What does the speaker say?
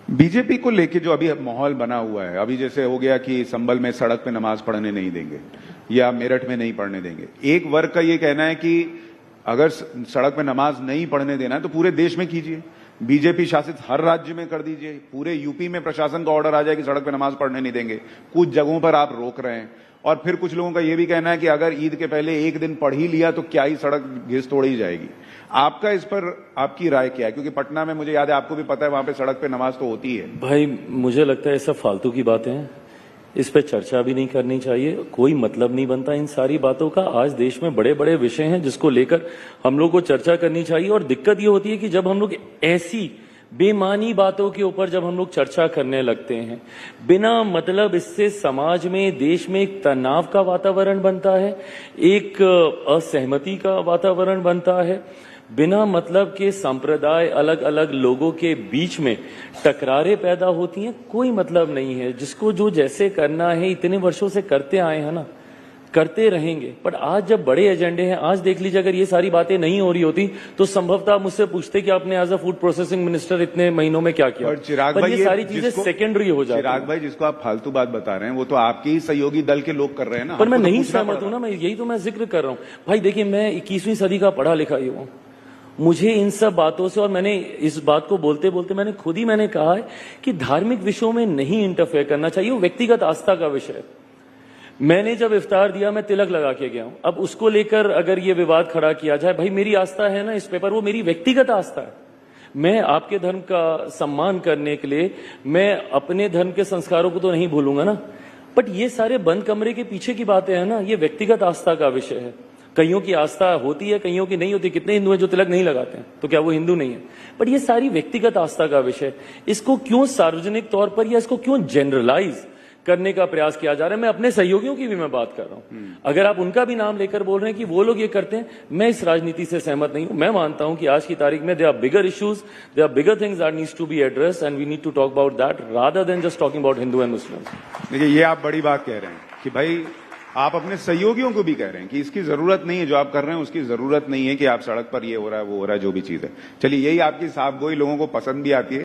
BJP को लेके जो अभी माहौल बना हुआ है, अभी जैसे हो गया कि संभल में सड़क पे नमाज पढ़ने नहीं देंगे या मेरठ में नहीं पढ़ने देंगे। एक वर्ग का ये कहना है कि अगर सड़क पे नमाज नहीं पढ़ने देना है तो पूरे देश में कीजिए, बीजेपी शासित हर राज्य में कर दीजिए, पूरे यूपी में प्रशासन का ऑर्डर आ जाए कि सड़क पे नमाज पढ़ने नहीं देंगे। कुछ जगहों पर आप रोक रहे हैं। और फिर कुछ लोगों का यह भी कहना है कि अगर ईद के पहले एक दिन पढ़ ही लिया तो क्या ही सड़क घिस तोड़ी जाएगी। आपका इस पर आपकी राय क्या है? क्योंकि पटना में मुझे याद है, आपको भी पता है, वहां पे सड़क पे नमाज तो होती है। भाई मुझे लगता है ये सब फालतू की बातें हैं, इस पे चर्चा भी नहीं करनी चाहिए, कोई मतलब नहीं बनता इन सारी बातों का। आज देश में बड़े बड़े विषय हैं जिसको लेकर हम लोग को चर्चा करनी चाहिए। और दिक्कत ये होती है कि जब हम लोग ऐसी बेमानी बातों के ऊपर जब हम लोग चर्चा करने लगते हैं, बिना मतलब इससे समाज में, देश में एक तनाव का वातावरण बनता है, एक असहमति का वातावरण बनता है, बिना मतलब के संप्रदाय, अलग अलग लोगों के बीच में टकरारें पैदा होती हैं। कोई मतलब नहीं है। जिसको जो जैसे करना है इतने वर्षों से करते आए हैं ना, करते रहेंगे। पर आज जब बड़े एजेंडे हैं, आज देख लीजिए, अगर ये सारी बातें नहीं हो रही होती तो संभवतः आप मुझसे पूछते कि आपने as a food processing minister इतने महीनों में क्या किया। और चिराग भाई, ये सारी चीजें सेकेंडरी हो जाती हैं। चिराग भाई, जिसको आप फालतू बात बता रहे हैं वो तो आपके ही सहयोगी दल के लोग कर रहे हैं ना। पर मैं नहीं सहमत हूं ना, मैं यही तो मैं जिक्र कर रहा हूं। भाई देखिए, मैं 21वीं सदी का पढ़ा लिखा ही हूं। मुझे इन सब बातों से, और मैंने इस बात को बोलते बोलते मैंने कहा है कि धार्मिक विषयों में नहीं इंटरफेयर करना चाहिए, वो व्यक्तिगत आस्था का विषय है। मैंने जब इफ्तार दिया, मैं तिलक लगा के गया हूं। अब उसको लेकर अगर ये विवाद खड़ा किया जाए, भाई मेरी आस्था है ना इस पेपर, वो मेरी व्यक्तिगत आस्था है। मैं आपके धर्म का सम्मान करने के लिए मैं अपने धर्म के संस्कारों को तो नहीं भूलूंगा ना। बट ये सारे बंद कमरे के पीछे की बातें हैं ना, ये व्यक्तिगत आस्था का विषय है। कईयों की आस्था होती है, कईयों की नहीं होती। कितने हिंदू हैं जो तिलक नहीं लगाते हैं, तो क्या वो हिंदू नहीं है? बट ये सारी व्यक्तिगत आस्था का विषय, इसको क्यों सार्वजनिक तौर पर या इसको क्यों जनरलाइज करने का प्रयास किया जा रहा है? मैं अपने सहयोगियों की भी मैं बात कर रहा हूं। अगर आप उनका भी नाम लेकर बोल रहे हैं कि वो लोग ये करते हैं, मैं इस राजनीति से सहमत नहीं हूं। मैं मानता हूं कि आज की तारीख में there are bigger issues, there are bigger things that needs to be addressed and we need to talk about that rather than just talking about Hindu and Muslims. देखिए, ये आप बड़ी बात कह रहे हैं कि भाई आप अपने सहयोगियों को भी कह रहे हैं कि इसकी जरूरत नहीं है, जो आप कर रहे हैं उसकी जरूरत नहीं है कि आप सड़क पर ये हो रहा है वो हो रहा है, जो भी चीज है। चलिए, यही आपकी साफगोई लोगों को पसंद भी आती है।